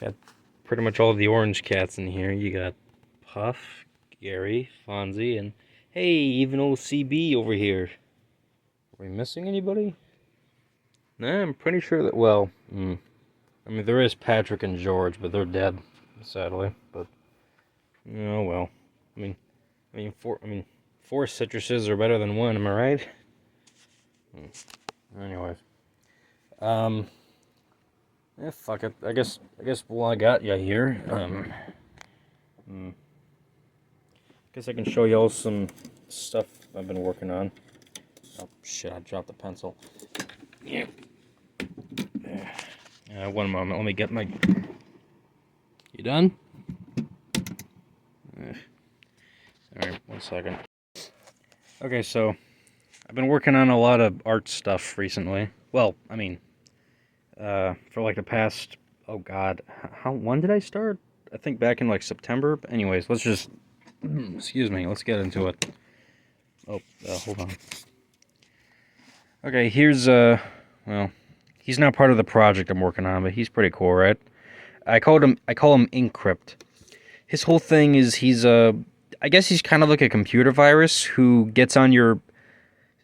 Got pretty much all the orange cats in here. You got Puff, Gary, Fonzie, and hey, even old CB over here. Are we missing anybody? Nah, I'm pretty sure that, well, I mean, there is Patrick and George, but they're dead, sadly. But, oh well. Four citruses are better than one, am I right? Anyways. Yeah, fuck it. I guess while I got you here, guess I can show y'all some stuff I've been working on. Oh shit! I dropped the pencil. Yeah. One moment. Let me get my. You done? All right. 1 second. Okay, so I've been working on a lot of art stuff recently. Well, I mean, for like the past. Oh God, when did I start? I think back in like September. But anyways, let's just. Excuse me. Let's get into it. Oh, hold on. Okay, here's well, he's not part of the project I'm working on, but he's pretty cool, right? I call him Encrypt. His whole thing is I guess he's kind of like a computer virus who gets on your.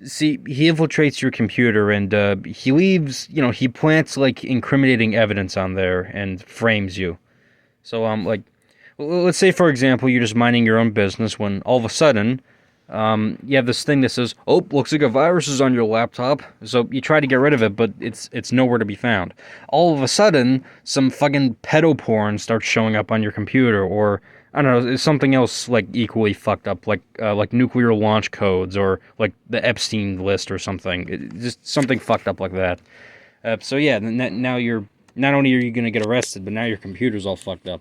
See, he infiltrates your computer and he leaves. He plants like incriminating evidence on there and frames you. So like, let's say for example, you're just minding your own business when all of a sudden. You have this thing that says, "Oh, looks like a virus is on your laptop." So you try to get rid of it, but it's nowhere to be found. All of a sudden, some fucking pedo porn starts showing up on your computer, or I don't know, it's something else like equally fucked up, like nuclear launch codes, or like the Epstein list, or something. Just something fucked up like that. So yeah, now you're not only are you gonna get arrested, but now your computer's all fucked up.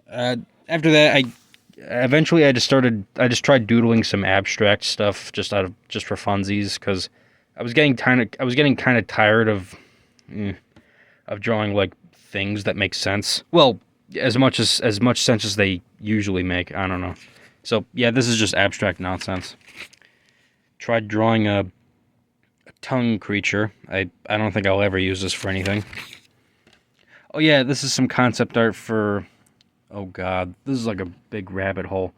After that, eventually I just tried doodling some abstract stuff just for funsies because I was getting kind of tired of drawing like things that make sense. Well, as much sense as they usually make. I don't know. So yeah, this is just abstract nonsense. Tried drawing a tongue creature. I don't think I'll ever use this for anything. Oh yeah, this is some concept art for. Oh god, this is like a big rabbit hole.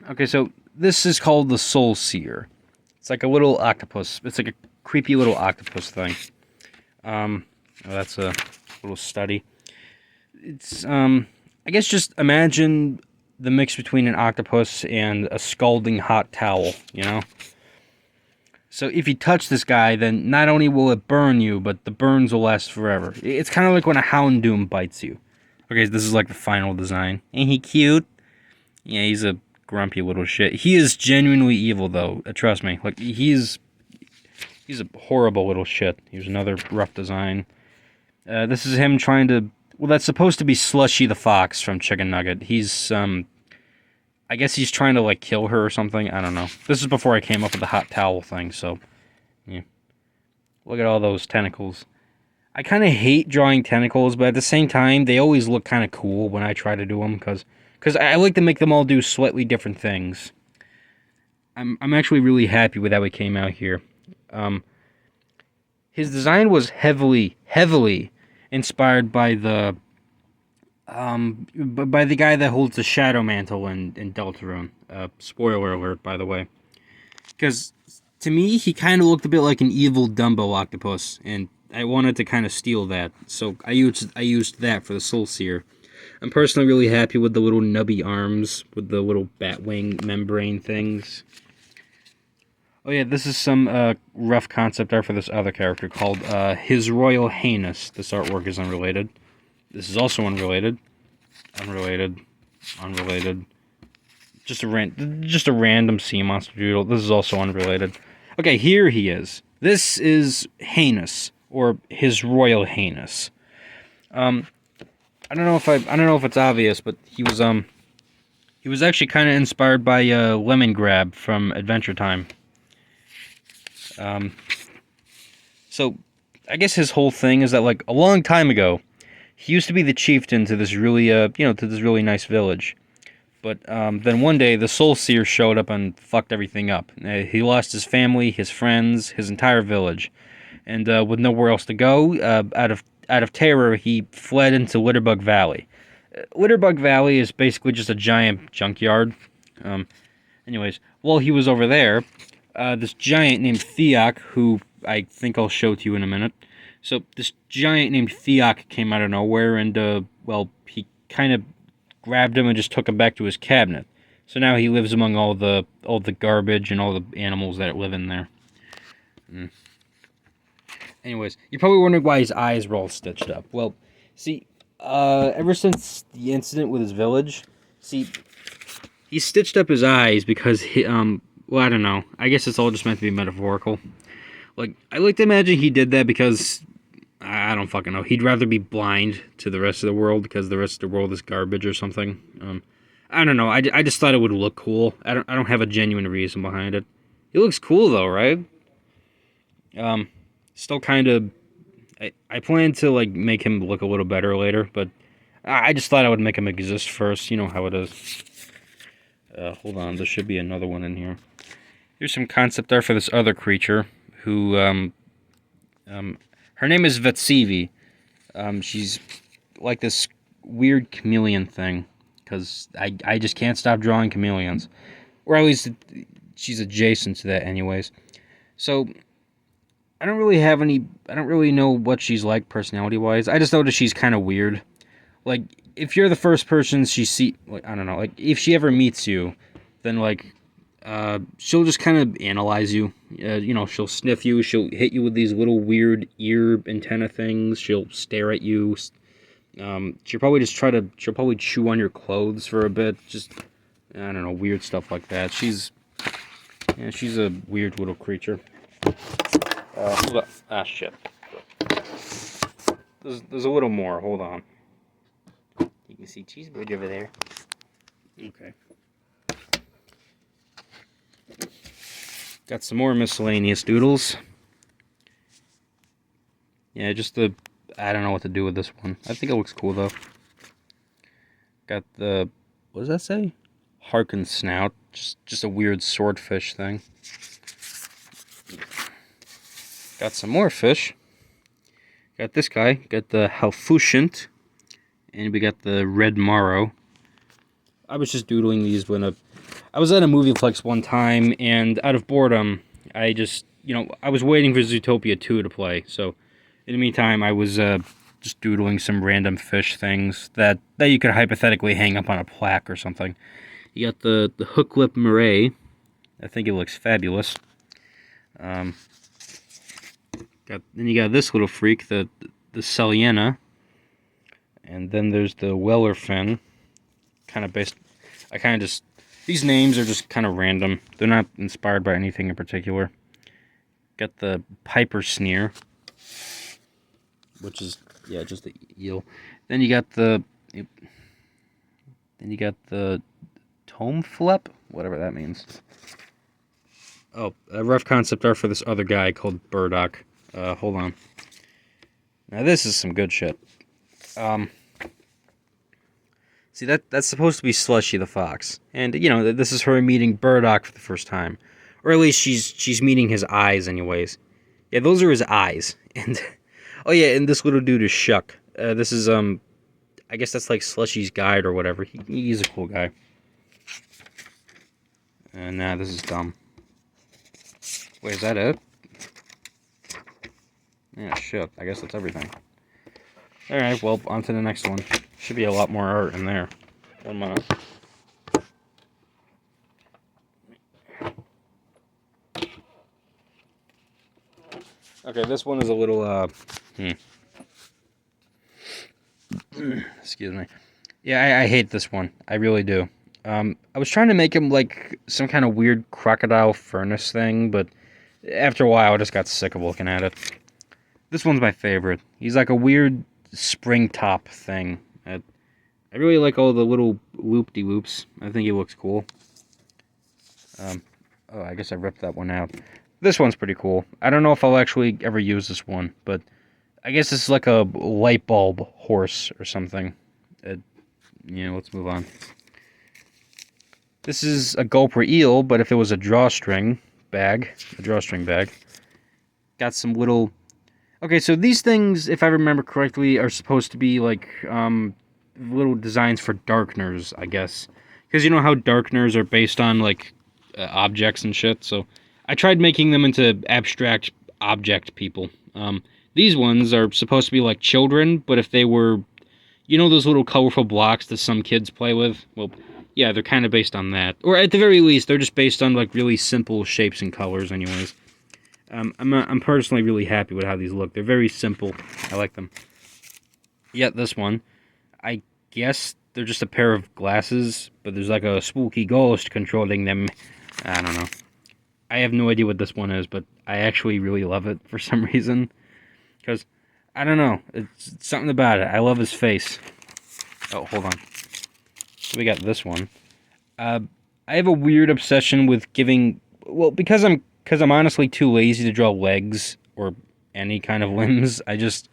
Okay, so this is called the Soul Seer. It's like a little octopus. It's like a creepy little octopus thing. That's a little study. It's I guess just imagine the mix between an octopus and a scalding hot towel, you know? So if you touch this guy, then not only will it burn you, but the burns will last forever. It's kind of like when a Houndoom bites you. Okay, this is like the final design. Ain't he cute? Yeah, he's a grumpy little shit. He is genuinely evil, though. Trust me. Like, he's a horrible little shit. Here's another rough design. This is him trying to. Well, that's supposed to be Slushy the Fox from Chicken Nugget. He's I guess he's trying to like kill her or something. I don't know. This is before I came up with the hot towel thing. So, yeah. Look at all those tentacles. I kind of hate drawing tentacles, but at the same time, they always look kind of cool when I try to do them, because I like to make them all do slightly different things. I'm actually really happy with how it came out here. His design was heavily inspired by the guy that holds the Shadow Mantle in Deltarune. Spoiler alert, by the way. Because to me, he kind of looked a bit like an evil Dumbo octopus, and I wanted to kind of steal that, so I used that for the Soul Seer. I'm personally really happy with the little nubby arms with the little bat wing membrane things. Oh yeah, this is some rough concept art for this other character called His Royal Highness. This artwork is unrelated. This is also unrelated. Unrelated. Just a random sea monster doodle. This is also unrelated. Okay, here he is. This is Heinous, or His Royal Highness. I don't know if it's obvious, but he was actually kind of inspired by Lemongrab from Adventure Time. So I guess his whole thing is that like a long time ago, he used to be the chieftain to this really to this really nice village. But then one day the Soul Seer showed up and fucked everything up. He lost his family, his friends, his entire village. And with nowhere else to go, out out of terror, he fled into Litterbug Valley. Litterbug Valley is basically just a giant junkyard. Um, anyways, while he was over there, this giant named Theok, who I think I'll show to you in a minute. So this giant named Theok came out of nowhere, and well, he kind of grabbed him and just took him back to his cabinet. So now he lives among all the garbage and all the animals that live in there. Anyways, you're probably wondering why his eyes were all stitched up. Well, see, ever since the incident with his village, see, he stitched up his eyes because well, I don't know. I guess it's all just meant to be metaphorical. Like, I like to imagine he did that because, I don't fucking know. He'd rather be blind to the rest of the world because the rest of the world is garbage or something. I don't know. I just thought it would look cool. I don't have a genuine reason behind it. It looks cool though, right? Still kind of. I plan to like make him look a little better later, but I just thought I would make him exist first. You know how it is. Hold on, there should be another one in here. Here's some concept art for this other creature, who, her name is Vetsivi. She's like this weird chameleon thing, because I just can't stop drawing chameleons. Or at least she's adjacent to that anyways. So, I don't really know what she's like personality-wise. I just noticed she's kind of weird. Like, if you're the first person I don't know, like, if she ever meets you, then, like, she'll just kind of analyze you. You know, she'll sniff you, she'll hit you with these little weird ear antenna things, she'll stare at you, she'll probably chew on your clothes for a bit, just, I don't know, weird stuff like that. She's a weird little creature. Hold on. Ah, shit. There's a little more, hold on. You can see Cheeseburger over there. Okay. Got some more miscellaneous doodles. Yeah, I don't know what to do with this one. I think it looks cool though. Got the, what does that say? Harken snout. Just a weird swordfish thing. Got some more fish. Got this guy. Got the Halfushent. And we got the Red Morrow. I was just doodling these when I was at a Movieplex one time, and out of boredom, I just, I was waiting for Zootopia 2 to play. So, in the meantime, I was just doodling some random fish things that you could hypothetically hang up on a plaque or something. You got the Hooklip Murray. I think it looks fabulous. Then you got this little freak, the Seliena. And then there's the Wellerfin. These names are just kind of random. They're not inspired by anything in particular. Got the Piper Sneer, which is, yeah, just the eel. Then you got the Tome Flep, whatever that means. Oh, a rough concept art for this other guy called Burdock. Hold on. Now this is some good shit. See, that's supposed to be Slushy the Fox. And, this is her meeting Burdock for the first time. Or at least she's meeting his eyes anyways. Yeah, those are his eyes. And, oh yeah, and this little dude is Shuck. This is, I guess that's like Slushy's guide or whatever. He's a cool guy. Nah, this is dumb. Wait, is that it? Yeah, shit. I guess that's everything. Alright, well, on to the next one. Should be a lot more art in there. 1 minute. Okay, this one is a little, excuse me. Yeah, I hate this one. I really do. I was trying to make him like some kind of weird crocodile furnace thing, but after a while I just got sick of looking at it. This one's my favorite. He's like a weird spring top thing. I really like all the little loop-de-loops. I think he looks cool. Oh, I guess I ripped that one out. This one's pretty cool. I don't know if I'll actually ever use this one, but I guess this is like a light bulb horse or something. Let's move on. This is a gulper eel, but if it was a drawstring bag. Got some little... Okay, so these things, if I remember correctly, are supposed to be like little designs for darkeners, I guess. Because you know how darkeners are based on like objects and shit. So I tried making them into abstract object people. These ones are supposed to be like children, but if they were, you know, those little colorful blocks that some kids play with. Well, yeah, they're kind of based on that, or at the very least, they're just based on like really simple shapes and colors, anyways. I'm personally really happy with how these look. They're very simple. I like them. Yet this one, I guess they're just a pair of glasses, but there's like a spooky ghost controlling them. I don't know. I have no idea what this one is, but I actually really love it for some reason. Because, I don't know, it's something about it. I love his face. Oh, hold on. We got this one. I have a weird obsession with giving... Well, because I'm honestly too lazy to draw legs or any kind of limbs. I just,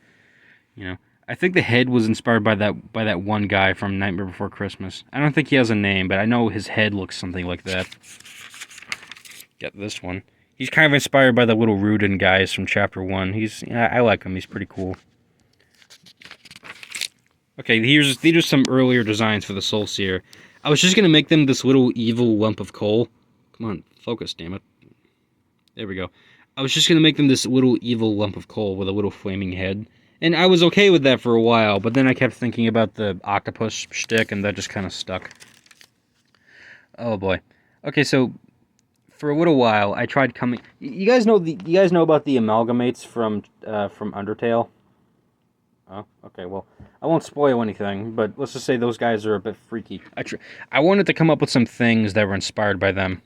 you know... I think the head was inspired by that one guy from Nightmare Before Christmas. I don't think he has a name, but I know his head looks something like that. Get this one. He's kind of inspired by the little Rudin guys from Chapter 1. I like him. He's pretty cool. Okay, these are some earlier designs for the Soul Seer. I was just going to make them this little evil lump of coal. Come on, focus, damn it. There we go. I was just going to make them this little evil lump of coal with a little flaming head. And I was okay with that for a while, but then I kept thinking about the octopus shtick, and that just kind of stuck. Oh boy. Okay, so for a little while, I tried coming. You guys know about the amalgamates from Undertale? Oh, okay. Well, I won't spoil anything, but let's just say those guys are a bit freaky. I wanted to come up with some things that were inspired by them.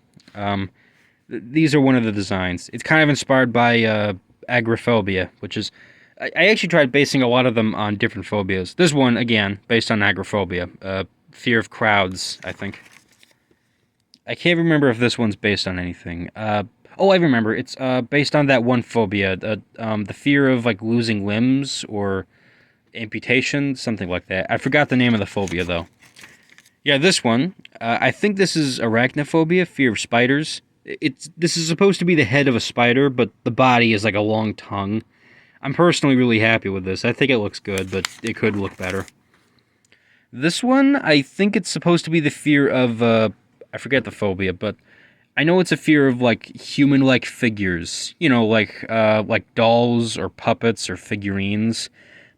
These are one of the designs. It's kind of inspired by agoraphobia, which is. I actually tried basing a lot of them on different phobias. This one, again, based on agoraphobia. Fear of crowds, I think. I can't remember if this one's based on anything. Oh, I remember. It's based on that one phobia. The fear of, like, losing limbs or amputation, something like that. I forgot the name of the phobia, though. Yeah, this one. I think this is arachnophobia, fear of spiders. This is supposed to be the head of a spider, but the body is like a long tongue. I'm personally really happy with this. I think it looks good, but it could look better. This one, I think it's supposed to be the fear of, I forget the phobia, but I know it's a fear of, like, human-like figures. You know, like dolls or puppets or figurines.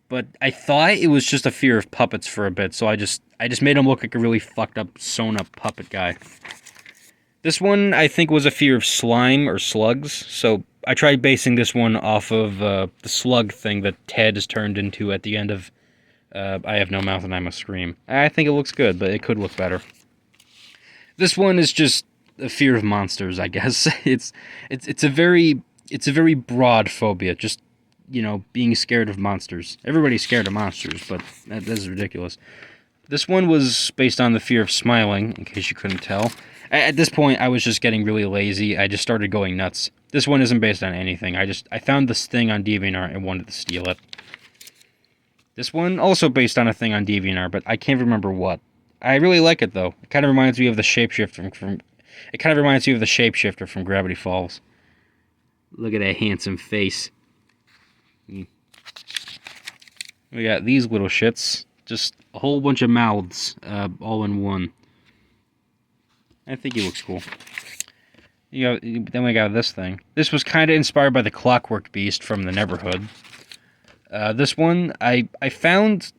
But I thought it was just a fear of puppets for a bit, so I just made him look like a really fucked-up, sewn-up puppet guy. This one, I think, was a fear of slime or slugs, so I tried basing this one off of the slug thing that Ted is turned into at the end of I Have No Mouth and I Must Scream. I think it looks good, but it could look better. This one is just a fear of monsters, I guess. It's a very broad phobia, just, you know, being scared of monsters. Everybody's scared of monsters, but that is ridiculous. This one was based on the fear of smiling, in case you couldn't tell. At this point, I was just getting really lazy. I just started going nuts. This one isn't based on anything. I found this thing on DeviantArt and wanted to steal it. This one, also based on a thing on DeviantArt, but I can't remember what. I really like it, though. It kind of reminds me of the shapeshifter from Gravity Falls. Look at that handsome face. We got these little shits. Just a whole bunch of mouths, all in one. I think he looks cool. Then we got this thing. This was kind of inspired by the Clockwork Beast from the Neverhood. This one, I found,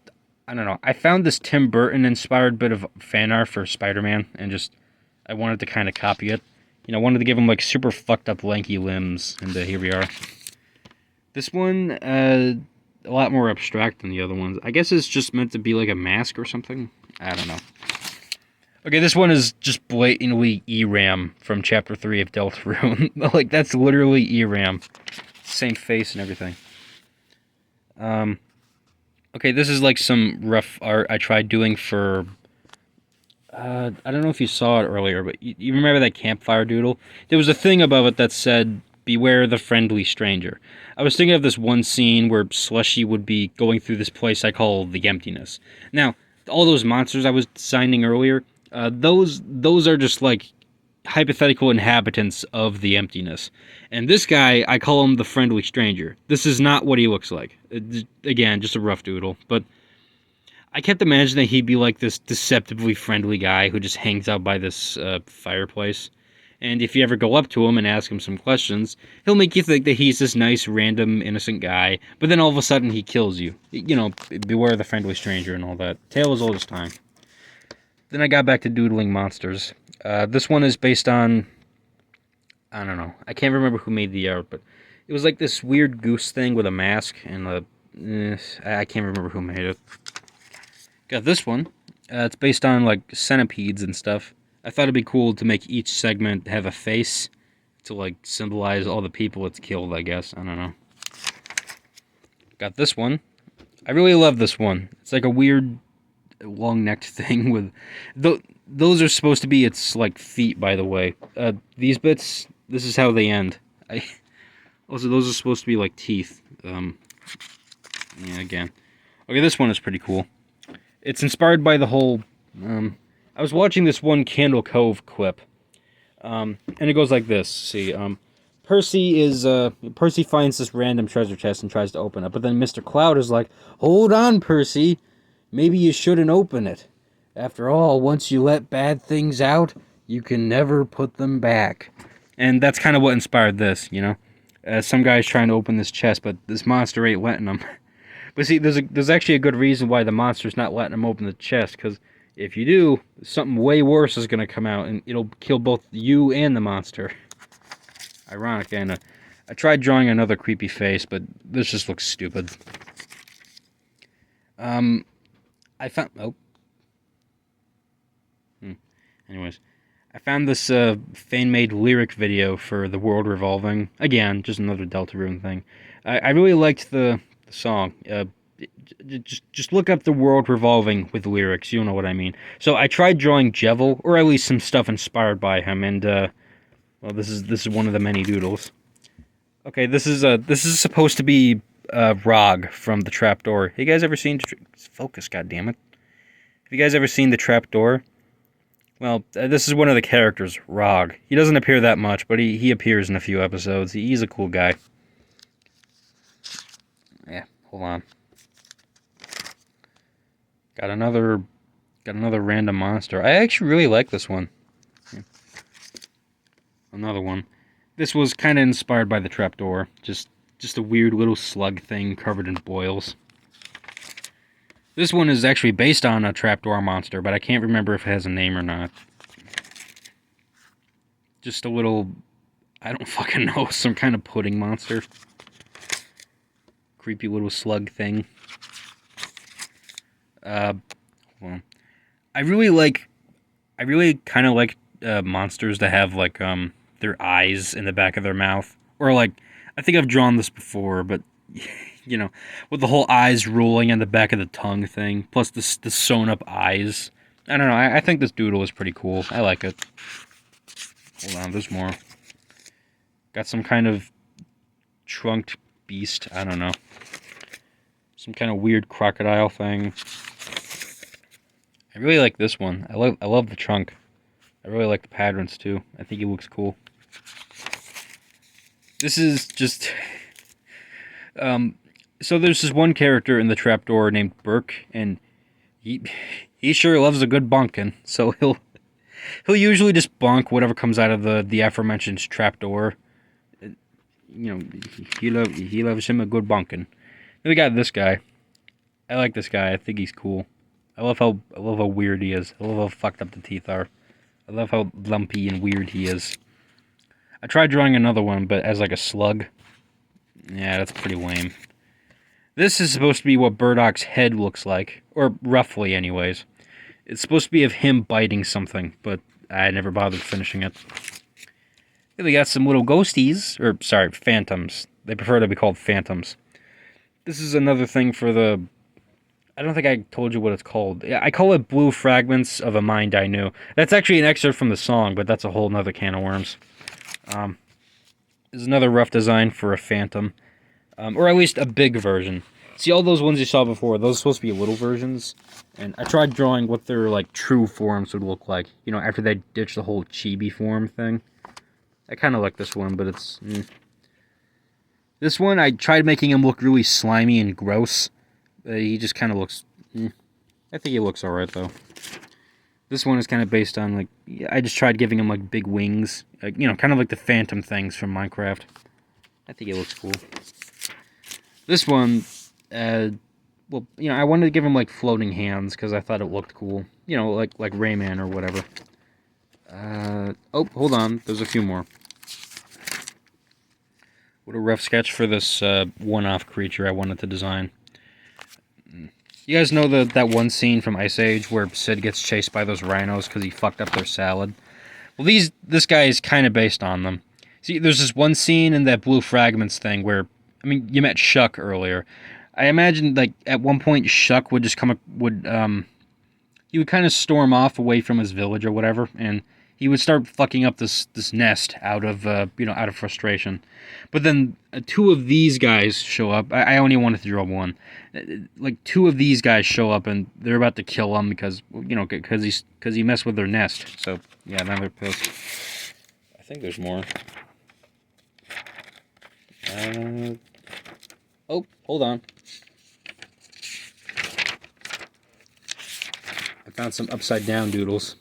I don't know, I found this Tim Burton inspired bit of fan art for Spider-Man, and just, I wanted to kind of copy it. You know, I wanted to give him, like, super fucked up lanky limbs, and here we are. This one, a lot more abstract than the other ones. I guess it's just meant to be like a mask or something. I don't know. Okay, this one is just blatantly ERAM from Chapter 3 of Deltarune. Like, that's literally ERAM. Same face and everything. Okay, this is like some rough art I tried doing for... I don't know if you saw it earlier, but you remember that campfire doodle? There was a thing above it that said, "Beware the friendly stranger." I was thinking of this one scene where Slushy would be going through this place I call the Emptiness. Now, all those monsters I was designing earlier... those are just, like, hypothetical inhabitants of the emptiness. And this guy, I call him the friendly stranger. This is not what he looks like. Again, just a rough doodle. But I kept imagining he'd be like this deceptively friendly guy who just hangs out by this fireplace. And if you ever go up to him and ask him some questions, he'll make you think that he's this nice, random, innocent guy. But then all of a sudden he kills you. You know, beware the friendly stranger and all that. Tale as old as time. Then I got back to doodling monsters. This one is based on... I don't know. I can't remember who made the art, but it was like this weird goose thing with a mask and a... I can't remember who made it. Got this one. It's based on, like, centipedes and stuff. I thought it'd be cool to make each segment have a face to, like, symbolize all the people it's killed, I guess. I don't know. Got this one. I really love this one. It's like a weird long-necked thing with... Those are supposed to be its, like, feet, by the way. These bits, this is how they end. Also, those are supposed to be, like, teeth. Yeah, again. Okay, this one is pretty cool. It's inspired by the whole... I was watching this one Candle Cove clip, and it goes like this. See, Percy finds this random treasure chest and tries to open it, but then Mr. Cloud is like, "Hold on, Percy, maybe you shouldn't open it. After all, once you let bad things out, you can never put them back." And that's kind of what inspired this, you know? Some guy's trying to open this chest, but this monster ain't letting him. But see, there's actually a good reason why the monster's not letting him open the chest, because if you do, something way worse is going to come out, and it'll kill both you and the monster. Ironic, and I tried drawing another creepy face, but this just looks stupid. I found... Oh. Anyways. I found this fan-made lyric video for The World Revolving. Again, just another Deltarune thing. I really liked the song. Just look up The World Revolving with lyrics, you'll know what I mean. So I tried drawing Jevil, or at least some stuff inspired by him, and well, this is one of the many doodles. Okay, this is supposed to be Rog from the Trapdoor. Have you guys ever seen... Focus, goddammit. Have you guys ever seen the Trapdoor? Well, this is one of the characters, Rog. He doesn't appear that much, but he appears in a few episodes. He's a cool guy. Yeah, hold on. Got another random monster. I actually really like this one. Yeah. Another one. This was kind of inspired by the Trapdoor. Just a weird little slug thing covered in boils. This one is actually based on a Trapdoor monster, but I can't remember if it has a name or not. Just a little... I don't fucking know. Some kind of pudding monster. Creepy little slug thing. Well, I really kind of like monsters that have, like, their eyes in the back of their mouth. Or, like, I think I've drawn this before, but... You know, with the whole eyes rolling on the back of the tongue thing, plus the sewn-up eyes. I don't know, I think this doodle is pretty cool. I like it. Hold on, there's more. Got some kind of trunked beast, I don't know. Some kind of weird crocodile thing. I really like this one. I love the trunk. I really like the patterns, too. I think he looks cool. This is just... So there's this one character in the Trapdoor named Burke, and he sure loves a good bonkin'. So he'll usually just bonk whatever comes out of the aforementioned Trapdoor. You know, he loves him a good bonkin'. Then we got this guy. I like this guy. I think he's cool. I love how weird he is. I love how fucked up the teeth are. I love how lumpy and weird he is. I tried drawing another one, but as like a slug. Yeah, that's pretty lame. This is supposed to be what Burdoc's head looks like. Or roughly, anyways. It's supposed to be of him biting something, but I never bothered finishing it. Then we got some little ghosties. Or, sorry, phantoms. They prefer to be called phantoms. This is another thing for the... I don't think I told you what it's called. I call it Blue Fragments of a Mind I Knew. That's actually an excerpt from the song, but that's a whole nother can of worms. This is another rough design for a phantom. Or at least a big version. See, all those ones you saw before, those are supposed to be little versions. And I tried drawing what their, like, true forms would look like. You know, after they ditched the whole chibi form thing. I kind of like this one, but it's... This one, I tried making him look really slimy and gross. He just kind of looks... I think he looks alright, though. This one is kind of based on, like... I just tried giving him, like, big wings. Like, you know, kind of like the Phantom things from Minecraft. I think he looks cool. This one... well, you know, I wanted to give him, like, floating hands, because I thought it looked cool. You know, like Rayman or whatever. Oh, hold on. There's a few more. What a rough sketch for this one-off creature I wanted to design. You guys know that one scene from Ice Age where Sid gets chased by those rhinos because he fucked up their salad? Well, this guy is kind of based on them. See, there's this one scene in that Blue Fragments thing where, I mean, you met Shuck earlier. I imagine, like, at one point Shuck would just he would kind of storm off away from his village or whatever, and he would start fucking up this nest out of out of frustration. But then two of these guys show up. I only wanted to draw one. Like, two of these guys show up and they're about to kill him because he messed with their nest. So yeah, now they're pissed. I think there's more. Oh, hold on. I found some upside down doodles.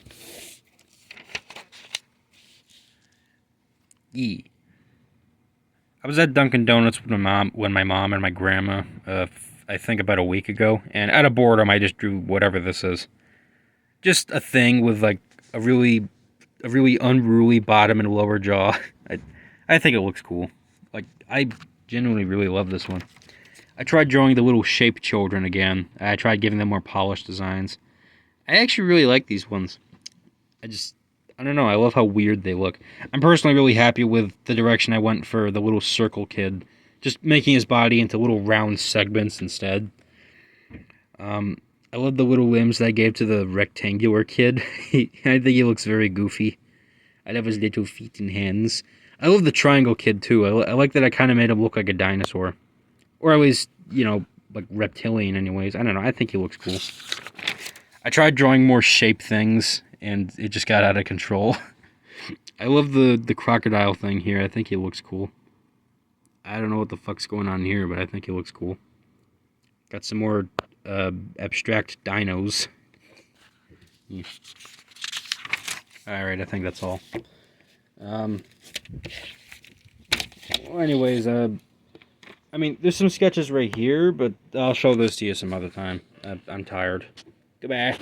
I was at Dunkin' Donuts with my mom and my grandma, I think about a week ago, and out of boredom, I just drew whatever this is. Just a thing with, like, a really unruly bottom and lower jaw. I think it looks cool. Like, I genuinely really love this one. I tried drawing the little shape children again. I tried giving them more polished designs. I actually really like these ones. I don't know, I love how weird they look. I'm personally really happy with the direction I went for the little circle kid. Just making his body into little round segments instead. I love the little limbs that I gave to the rectangular kid. I think he looks very goofy. I love his little feet and hands. I love the triangle kid too. I like that I kind of made him look like a dinosaur. Or at least, you know, like reptilian anyways. I don't know, I think he looks cool. I tried drawing more shape things, and it just got out of control. I love the crocodile thing here. I think he looks cool. I don't know what the fuck's going on here, but I think he looks cool. Got some more abstract dinos. Alright, I think that's all. Well, anyways, I mean, there's some sketches right here, but I'll show those to you some other time. I'm tired. Goodbye.